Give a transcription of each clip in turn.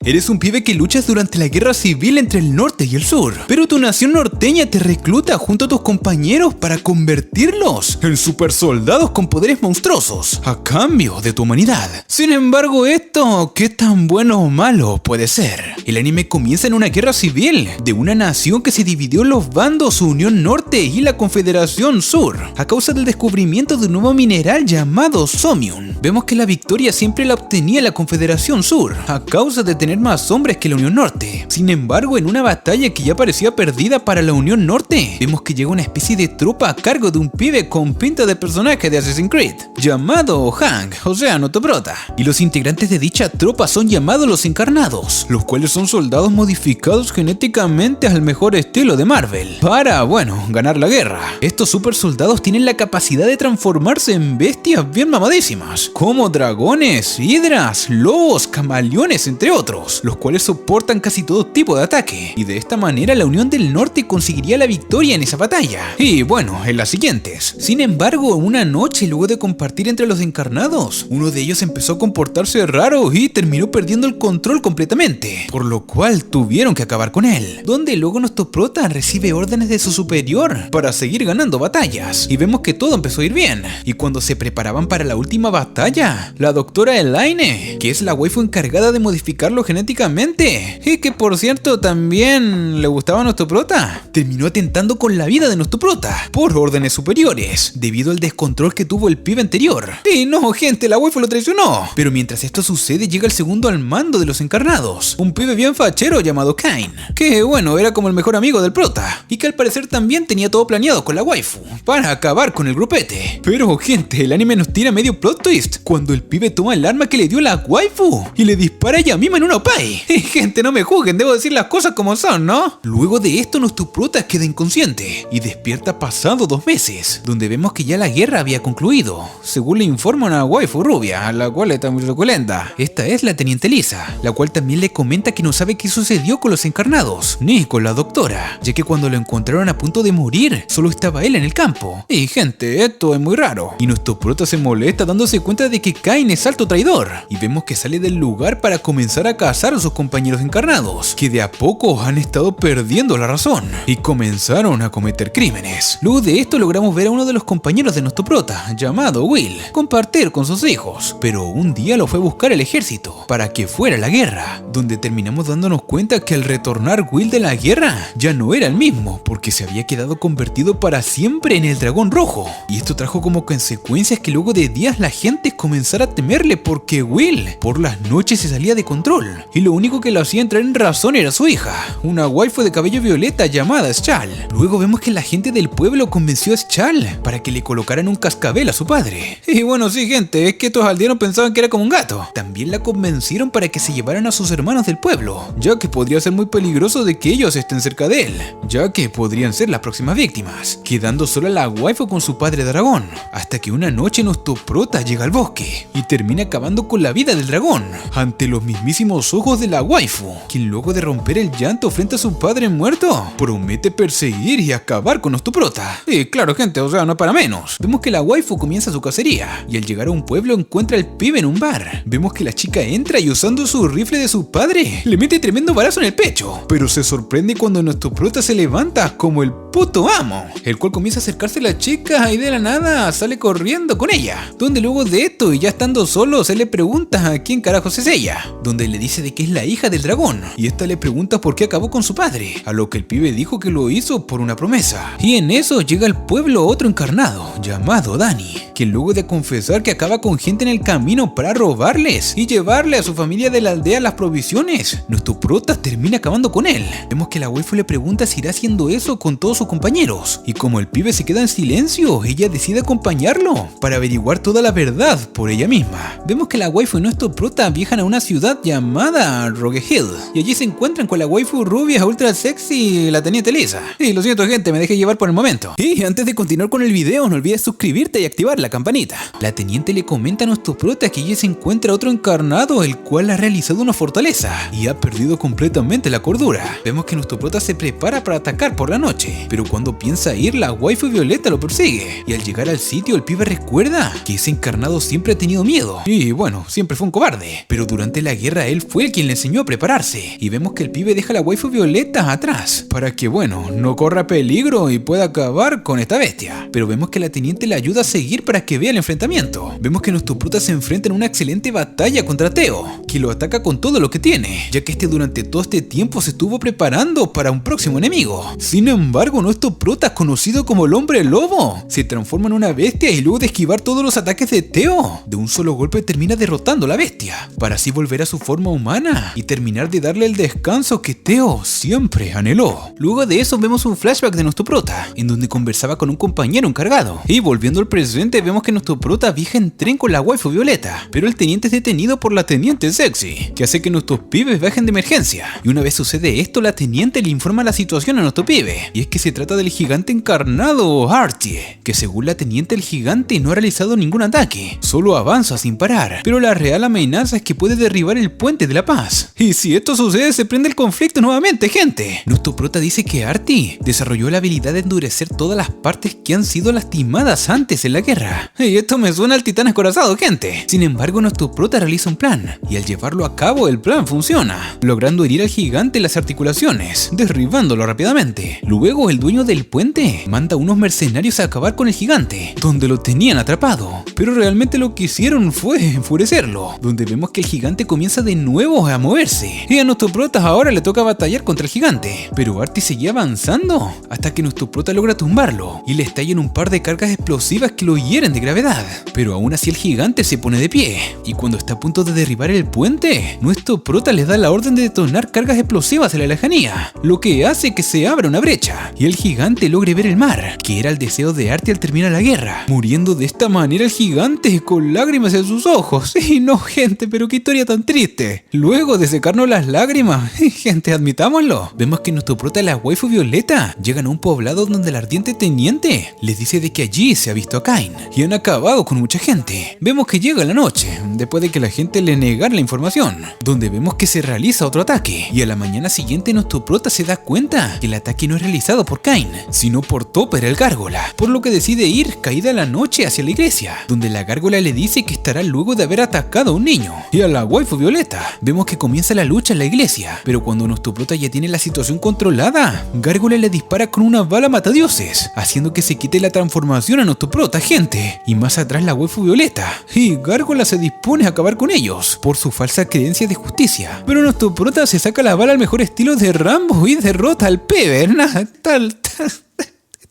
Eres un pibe que luchas durante la guerra civil entre el norte y el sur, pero tu nación norteña te recluta junto a tus compañeros para convertirlos en supersoldados con poderes monstruosos, a cambio de tu humanidad. Sin embargo, esto, ¿qué tan bueno o malo puede ser? El anime comienza en una guerra civil de una nación que se dividió en los bandos Unión Norte y la Confederación Sur, a causa del descubrimiento de un nuevo mineral llamado Somium. Vemos que la victoria siempre la obtenía la Confederación Sur, a causa de tener más hombres que la Unión Norte. Sin embargo, en una batalla que ya parecía perdida para la Unión Norte, vemos que llega una especie de tropa a cargo de un pibe con pinta de personaje de Assassin's Creed, llamado Hank, o sea, nuestro prota. Y los integrantes de dicha tropa son llamados los Encarnados, los cuales son soldados modificados genéticamente al mejor estilo de Marvel, para, bueno, ganar la guerra. Estos super soldados tienen la capacidad de transformarse en bestias bien mamadísimas, como dragones, hidras, lobos, camaleones, entre otros, los cuales soportan casi todo tipo de ataque, y de esta manera la Unión del Norte conseguiría la victoria en esa batalla, y bueno, en las siguientes. Sin embargo, una noche luego de compartir entre los Encarnados, uno de ellos empezó a comportarse raro y terminó perdiendo el control completamente, por lo cual tuvieron que acabar con él, donde luego nuestro prota recibe órdenes de su superior para seguir ganando batallas, y vemos que todo empezó a ir bien, y cuando se preparaban para la última batalla, la doctora Elaine, que es la waifu encargada de modificarlo genéticamente, y que por cierto también le gustaba a nuestro prota, terminó atentando con la vida de nuestro prota por órdenes superiores, debido al descontrol que tuvo el pibe anterior. Y no, gente, la waifu lo traicionó. Pero mientras esto sucede, llega el segundo al mando de los Encarnados, un pibe bien fachero llamado Kain, que bueno, era como el mejor amigo del prota, y que al parecer también tenía todo planeado con la waifu para acabar con el grupete. Pero gente, el anime nos tira medio plot twist cuando el pibe toma el arma que le dio la waifu y le dispara a ella misma en una opai. Y gente, no me juzguen, debo decir las cosas como son, ¿no? Luego de esto, nuestro prota queda inconsciente y despierta pasado 2 meses, donde vemos que ya la guerra había concluido, según le informa una waifu rubia, la cual está muy suculenta. Esta es la teniente Lisa, la cual también le comenta que no sabe qué sucedió con los Encarnados, ni con la doctora, ya que cuando lo encontraron a punto de morir, solo estaba él en el campo. Y gente, esto es muy raro. Y nuestro prota se molesta dándose cuenta de que Kain es alto traidor, y vemos que sale del lugar para comenzar a cazar a sus compañeros encarnados, que de a poco han estado perdiendo la razón y comenzaron a cometer crímenes. Luego de esto logramos ver a uno de los compañeros de nuestro prota, llamado Will, compartir con sus hijos, pero un día lo fue a buscar el ejército para que fuera a la guerra, donde terminamos dándonos cuenta que al retornar Will de la guerra ya no era el mismo, porque se había quedado convertido para siempre en el dragón rojo, y esto trajo como consecuencias que luego de días la gente comenzara a temerle, porque Will por las noches se salía de control y lo único que lo hacía entrar en razón era su hija, una waifu de cabello violeta llamada Schal. Luego vemos que la gente del pueblo convenció a Schal para que le colocaran un cascabel a su padre. Y bueno, sí, gente, es que estos aldeanos pensaban que era como un gato. También la convencieron para que se llevaran a sus hermanos del pueblo, ya que podría ser muy peligroso de que ellos estén cerca de él, ya que podrían ser las próximas víctimas, quedando sola la waifu con su padre dragón, hasta que una noche nuestro prota llega al bosque y termina acabando con la vida del dragón ante los mismísimos ojos de la waifu, quien luego de romper el llanto frente a su padre muerto, promete perseguir y acabar con nuestro prota. Y claro, gente, o sea, no es para menos. Vemos que la waifu comienza su cacería y al llegar a un pueblo encuentra al pibe en un bar. Vemos que la chica entra y usando su rifle de su padre le mete tremendo balazo en el pecho, pero se sorprende cuando nuestro prota se levanta como el puto amo, el cual comienza a acercarse a la chica y de la nada sale corriendo con ella, donde luego de esto y ya estando solo se le pregunta a quién carajos es ella, donde le dice de que es la hija del dragón, y esta le pregunta por qué acabó con su padre, a lo que el pibe dijo que lo hizo por una promesa. Y en eso llega al pueblo otro encarnado llamado Dani, que luego de confesar que acaba con gente en el camino para robarles y llevarle a su familia de la aldea las provisiones, nuestro prota termina acabando con él. Vemos que la waifu le pregunta si irá haciendo eso con todos sus compañeros, y como el pibe se queda en silencio, ella decide acompañarlo para averiguar toda la verdad por ella misma. Vemos que la waifu y nuestro prota viajan a una ciudad llamada Rogue Hill, y allí se encuentran con la waifu rubia ultra sexy, la teniente Lisa. Y lo siento, gente, me dejé llevar por el momento. Y antes de continuar con el video, no olvides suscribirte y activar la campanita. La teniente le comenta a nuestro prota que allí se encuentra otro encarnado, el cual ha realizado una fortaleza y ha perdido completamente la cordura. Vemos que nuestro prota se prepara para atacar por la noche, pero cuando piensa ir, la waifu Violeta lo persigue. Y al llegar al sitio, el pibe recuerda que ese encarnado siempre ha tenido miedo. Y bueno, siempre fue un cobarde. Pero durante la guerra él fue el quien le enseñó a prepararse. Y vemos que el pibe deja a la waifu Violeta atrás, para que bueno, no corra peligro y pueda acabar con esta bestia. Pero vemos que la teniente le ayuda a seguir para que vea el enfrentamiento. Vemos que nuestro prota se enfrenta en una excelente batalla contra Teo, que lo ataca con todo lo que tiene, ya que durante todo este tiempo se estuvo preparando para un próximo enemigo. Sin embargo, nuestro prota, conocido como el hombre lobo, se transforma en una bestia y luego de esquivar todos los ataques de Teo, de un solo golpe termina derrotando a la bestia, para así volver a su forma humana y terminar de darle el descanso que Teo siempre anheló. Luego de eso vemos un flashback de nuestro prota, en donde conversaba con un compañero encargado. Y volviendo al presente vemos que nuestro prota viaja en tren con la waifu Violeta, pero el teniente es detenido por la teniente Sexy, que hace que nuestros pibes viajen de emergencia. Y una vez sucede esto, la teniente le informa la situación a nuestro pibe, y es que se trata del gigante encarnado Artie, que según la teniente el gigante no ha realizado ningún ataque, solo avanza sin parar, pero la real amenaza es que puede derribar el puente de la paz. Y si esto sucede se prende el conflicto nuevamente, gente. Nuestro prota dice que Artie desarrolló la habilidad de endurecer todas las partes que han sido lastimadas antes en la guerra. Y esto me suena al titán escorazado, gente. Sin embargo, nuestro prota realiza un plan, y al llevarlo a cabo el plan funciona, logrando herir al gigante en las articulaciones, derribándolo rápidamente. Luego el dueño del puente manda a unos mercenarios a acabar con el gigante, donde lo tenían atrapado, pero realmente lo que hicieron fue enfurecerlo, donde vemos que el gigante comienza de nuevo a moverse, y a nuestro prota ahora le toca batallar contra el gigante, pero Artie seguía avanzando hasta que nuestro prota logra tumbarlo y le estallan un par de cargas explosivas que lo hieren de gravedad, pero aún así el gigante se pone de pie, y cuando está a punto de derribar el puente, nuestro prota le da la orden de detonar cargas explosivas en la lejanía, lo que hace que se abra una brecha y el gigante logre ver el mar, que era el deseo de Artie al terminar la guerra, muriendo de esta manera el gigante con lágrimas en sus ojos. Y no, gente, pero qué historia tan triste. Luego de secarnos las lágrimas, gente, admitámoslo, vemos que nuestro prota y la waifu Violeta llegan a un poblado donde el ardiente teniente les dice de que allí se ha visto a Kain y han acabado con mucha gente. Vemos que llega la noche, después de que la gente le negara la información, donde vemos que se realiza otro ataque, y a la mañana siguiente nuestro prota se da cuenta que el ataque no es realizado por Kain, sino por Topper el gárgola, por lo que decide ir caída la noche hacia la iglesia, donde la gárgola le dice que estará luego de haber atacado a un niño. Y a la waifu Violeta vemos que comienza la lucha en la iglesia, pero cuando nuestro prota ya tiene la situación controlada, Gárgola le dispara con una bala matadioses, haciendo que se quite la transformación a nuestro prota, gente. Y más atrás la waifu Violeta, y Gárgola se dispone a acabar con ellos por su falsa creencia de justicia, pero nuestro prota se saca la bala al mejor estilo de Rambo y derrota al pibe.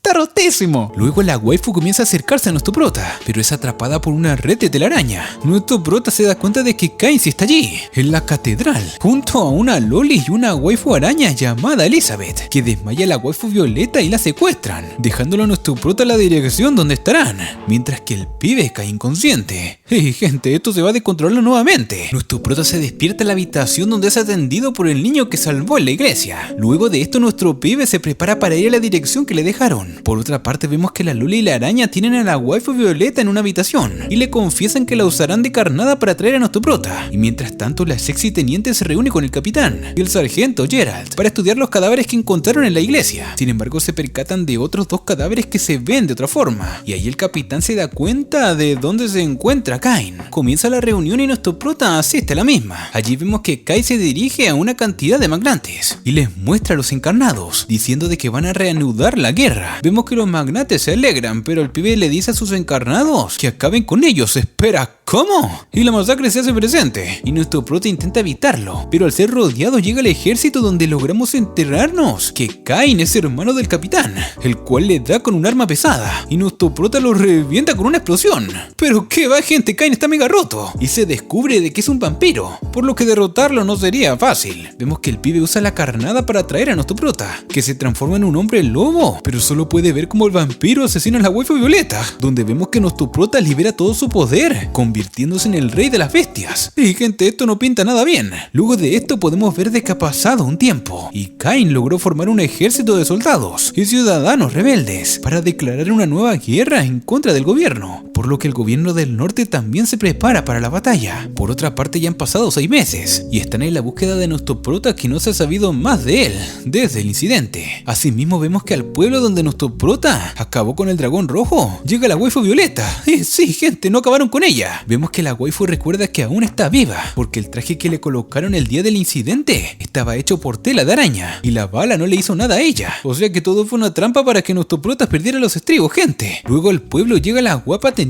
Está rotísimo. Luego la waifu comienza a acercarse a nuestro prota, pero es atrapada por una red de telaraña. Nuestro prota se da cuenta de que Kain sí está allí, en la catedral, junto a una loli y una waifu araña llamada Elizabeth, que desmaya a la waifu Violeta y la secuestran, dejándolo a nuestro prota a la dirección donde estarán, mientras que el pibe cae inconsciente. Y gente, esto se va a descontrolar nuevamente. Nuestro prota se despierta en la habitación donde es atendido por el niño que salvó en la iglesia. Luego de esto nuestro pibe se prepara para ir a la dirección que le dejaron. Por otra parte vemos que la loli y la araña tienen a la waifu Violeta en una habitación y le confiesan que la usarán de carnada para traer a nuestro prota. Y mientras tanto la sexy teniente se reúne con el capitán y el sargento Gerald para estudiar los cadáveres que encontraron en la iglesia. Sin embargo se percatan de otros dos cadáveres que se ven de otra forma, y ahí el capitán se da cuenta de dónde se encuentra Kain. Comienza la reunión y nuestro prota asiste a la misma. Allí vemos que Kain se dirige a una cantidad de magnates y les muestra a los encarnados, diciendo de que van a reanudar la guerra. Vemos que los magnates se alegran, pero el pibe le dice a sus encarnados que acaben con ellos. Espera, ¿cómo? Y la masacre se hace presente, y nuestro prota intenta evitarlo, pero al ser rodeado llega el ejército, donde logramos enterarnos que Kain es hermano del capitán, el cual le da con un arma pesada, y nuestro prota lo revienta con una explosión. Pero qué va, gente, Kain está mega roto, y se descubre de que es un vampiro, por lo que derrotarlo no sería fácil. Vemos que el pibe usa la carnada para atraer a nuestro prota, que se transforma en un hombre lobo, pero solo puede ver como el vampiro asesina a la waifu Violeta, donde vemos que nuestro prota libera todo su poder, convirtiéndose en el rey de las bestias. Y gente, esto no pinta nada bien. Luego de esto podemos ver de que ha pasado un tiempo, y Kain logró formar un ejército de soldados y ciudadanos rebeldes para declarar una nueva guerra en contra del gobierno, por lo que el gobierno del norte también se prepara para la batalla. Por otra parte, ya han pasado 6 meses y están en la búsqueda de nuestro prota, que no se ha sabido más de él desde el incidente. Asimismo, vemos que al pueblo donde nuestro prota acabó con el dragón rojo llega la waifu Violeta. Sí, gente, no acabaron con ella. Vemos que la waifu recuerda que aún está viva, porque el traje que le colocaron el día del incidente estaba hecho por tela de araña y la bala no le hizo nada a ella. O sea que todo fue una trampa para que nuestro prota perdiera los estribos, gente. Luego al pueblo llega la guapa teniente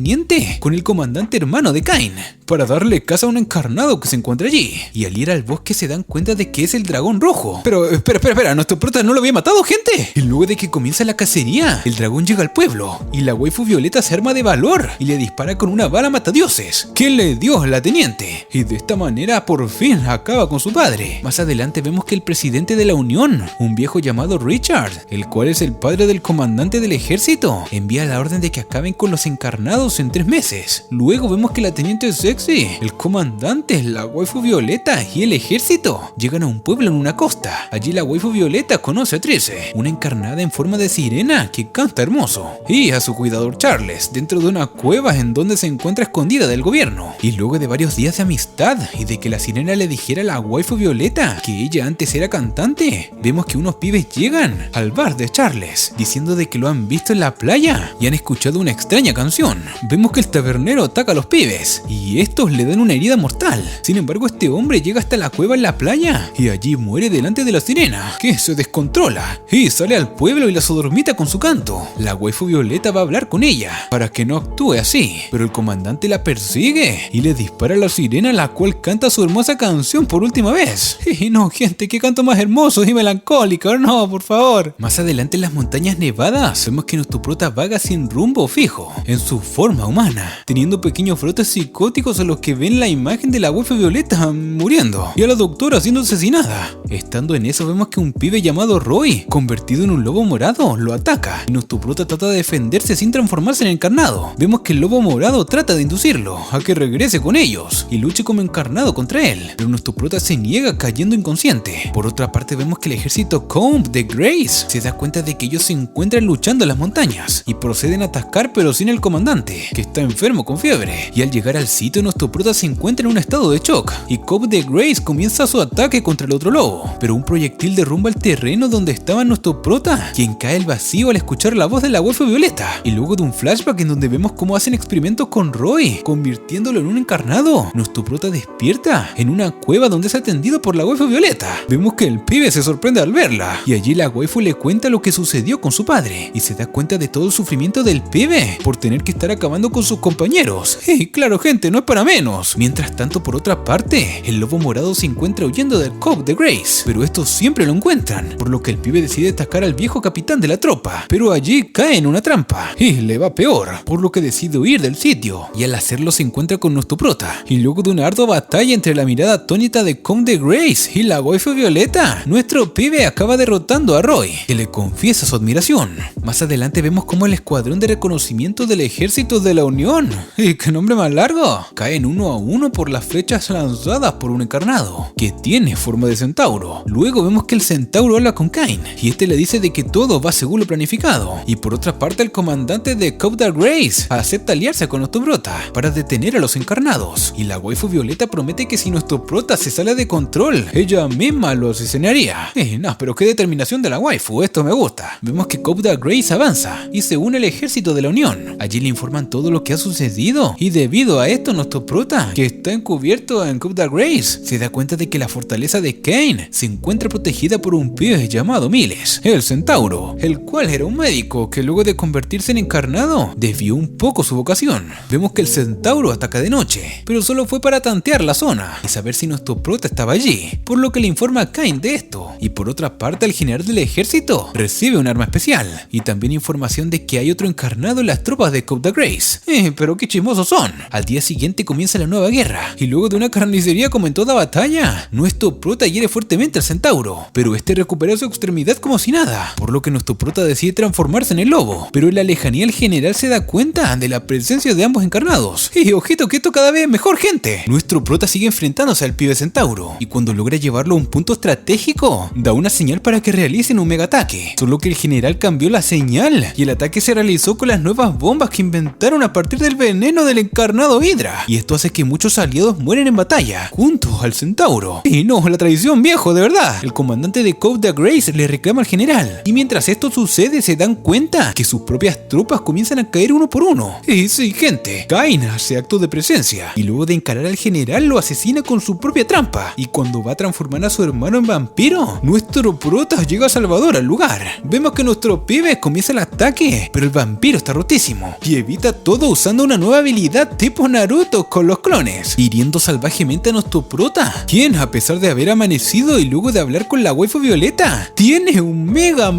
con el comandante hermano de Kain para darle caza a un encarnado que se encuentra allí. Y al ir al bosque se dan cuenta de que es el dragón rojo. Pero espera, ¿nuestro prota no lo había matado, gente? Y luego de que comienza la cacería, el dragón llega al pueblo y la waifu Violeta se arma de valor y le dispara con una bala matadioses que le dio la teniente. Y de esta manera por fin acaba con su padre. Más adelante vemos que el presidente de la Unión, un viejo llamado Richard, el cual es el padre del comandante del ejército, envía la orden de que acaben con los encarnados en 3 meses. Luego vemos que la teniente Sexy, el comandante, la waifu Violeta y el ejército llegan a un pueblo en una costa. Allí la waifu Violeta conoce a Trice, una encarnada en forma de sirena que canta hermoso, y a su cuidador Charles dentro de una cueva en donde se encuentra escondida del gobierno. Y luego de varios días de amistad y de que la sirena le dijera a la waifu Violeta que ella antes era cantante, vemos que unos pibes llegan al bar de Charles diciendo de que lo han visto en la playa y han escuchado una extraña canción. Vemos que el tabernero ataca a los pibes y estos le dan una herida mortal. Sin embargo, este hombre llega hasta la cueva en la playa y allí muere delante de la sirena, que se descontrola y sale al pueblo y la sodormita con su canto. La waifu Violeta va a hablar con ella para que no actúe así, pero el comandante la persigue y le dispara a la sirena, la cual canta su hermosa canción por última vez. Y no, gente, qué canto más hermoso y melancólico, no, por favor. Más adelante en las montañas nevadas vemos que nuestro prota vaga sin rumbo fijo en su forma humana, teniendo pequeños brotes psicóticos a los que ven la imagen de la waifu Violeta muriendo y a la doctora siendo asesinada. Estando en eso vemos que un pibe llamado Roy, convertido en un lobo morado, lo ataca y nuestro prota trata de defenderse sin transformarse en encarnado. Vemos que el lobo morado trata de inducirlo a que regrese con ellos y luche como encarnado contra él, pero nuestro prota se niega, cayendo inconsciente. Por otra parte vemos que el ejército Comb de Grace se da cuenta de que ellos se encuentran luchando en las montañas y proceden a atacar, pero sin el comandante, que está enfermo con fiebre. Y al llegar al sitio nuestro prota se encuentra en un estado de shock y Comb de Grace comienza su ataque contra el otro lobo, pero un proyectil derrumba el terreno donde estaba nuestro prota, quien cae al vacío al escuchar la voz de la waifu Violeta. Y luego de un flashback en donde vemos cómo hacen experimentos con Roy, convirtiéndolo en un encarnado, nuestro prota despierta en una cueva donde es atendido por la waifu Violeta. Vemos que el pibe se sorprende al verla y allí la waifu le cuenta lo que sucedió con su padre y se da cuenta de todo el sufrimiento del pibe por tener que estar acabando con sus compañeros. Y claro, gente, no es para menos. Mientras tanto, por otra parte, el lobo morado se encuentra huyendo del Cove de Grace, pero estos siempre lo encuentran, por lo que el pibe decide atacar al viejo capitán de la tropa, pero allí cae en una trampa y le va peor, por lo que decide huir del sitio, y al hacerlo se encuentra con nuestro prota, y luego de una ardua batalla entre la mirada atónita de Cove de Grace y la waifu Violeta, nuestro pibe acaba derrotando a Roy, que le confiesa su admiración. Más adelante vemos cómo el escuadrón de reconocimiento del ejército de la Unión, y qué nombre más largo, caen uno a uno por las flechas lanzadas por un encarnado, que tiene forma de centauro. Luego vemos que el centauro habla con Kain, y este le dice de que todo va según lo planificado, y por otra parte el comandante de Cove de Grace acepta aliarse con nuestro prota para detener a los encarnados, y la waifu Violeta promete que si nuestro prota se sale de control, ella misma lo asesinaría. No, pero qué determinación de la waifu, esto me gusta. Vemos que Cove de Grace avanza y se une al ejército de la Unión. Allí le informan todo lo que ha sucedido, y debido a esto nuestro prota, que está encubierto en Cove de Grace, se da cuenta de que la fortaleza de Kain se encuentra protegida por un pibe llamado Miles, el centauro, el cual era un médico que luego de convertirse en encarnado desvió un poco su vocación. Vemos que el centauro ataca de noche, pero solo fue para tantear la zona y saber si nuestro prota estaba allí, por lo que le informa a Kain de esto. Y por otra parte el general del ejército recibe un arma especial y también información de que hay otro encarnado en las tropas de Cove de Grace. Pero qué chismosos son. Al día siguiente comienza la nueva guerra y luego de una carnicería como en toda batalla, nuestro prota hiere fuertemente al centauro, pero este recupera su extremidad como si nada, por lo que nuestro prota decide transformarse en el lobo, pero en la lejanía el general se da cuenta de la presencia de ambos encarnados. Y ojito que esto cada vez es mejor, gente. Nuestro prota sigue enfrentándose al pibe centauro y cuando logra llevarlo a un punto estratégico, da una señal para que realicen un mega ataque, solo que el general cambió la señal y el ataque se realizó con las nuevas bombas que inventó mataron a partir del veneno del encarnado Hydra. Y esto hace que muchos aliados mueren en batalla, junto al Centauro. Y no, la traición, viejo, de verdad. El comandante de Coup de Grace le reclama al general. Y mientras esto sucede, se dan cuenta que sus propias tropas comienzan a caer uno por uno. Y sí, gente, Kain hace acto de presencia. Y luego de encarar al general, lo asesina con su propia trampa. Y cuando va a transformar a su hermano en vampiro, nuestro prota llega a Salvador al lugar. Vemos que nuestro pibe comienza el ataque, pero el vampiro está rotísimo. Y evita todo usando una nueva habilidad tipo Naruto con los clones, hiriendo salvajemente a nuestro prota, quien a pesar de haber amanecido y luego de hablar con la waifu Violeta, tiene un mega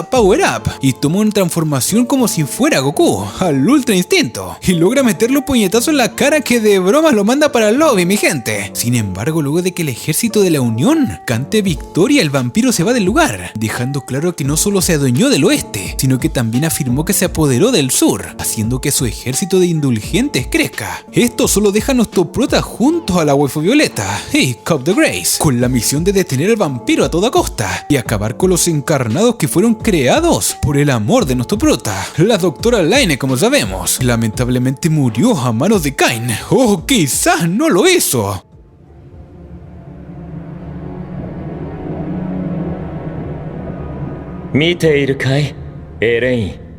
power up y toma una transformación como si fuera Goku, al ultra instinto, y logra meterle un puñetazo en la cara que de broma lo manda para el lobby, mi gente. Sin embargo, luego de que el ejército de la Unión cante victoria, el vampiro se va del lugar, dejando claro que no solo se adueñó del oeste, sino que también afirmó que se apoderó del sur, haciendo que su ejército de indulgentes crezca. Esto solo deja a nuestro prota junto a la waifu Violeta y Coup de Grace, con la misión de detener al vampiro a toda costa y acabar con los encarnados que fueron creados por el amor de nuestro prota. La doctora Laine, como sabemos, lamentablemente murió a manos de Kain, o quizás no lo hizo. 見ているかいエレイン。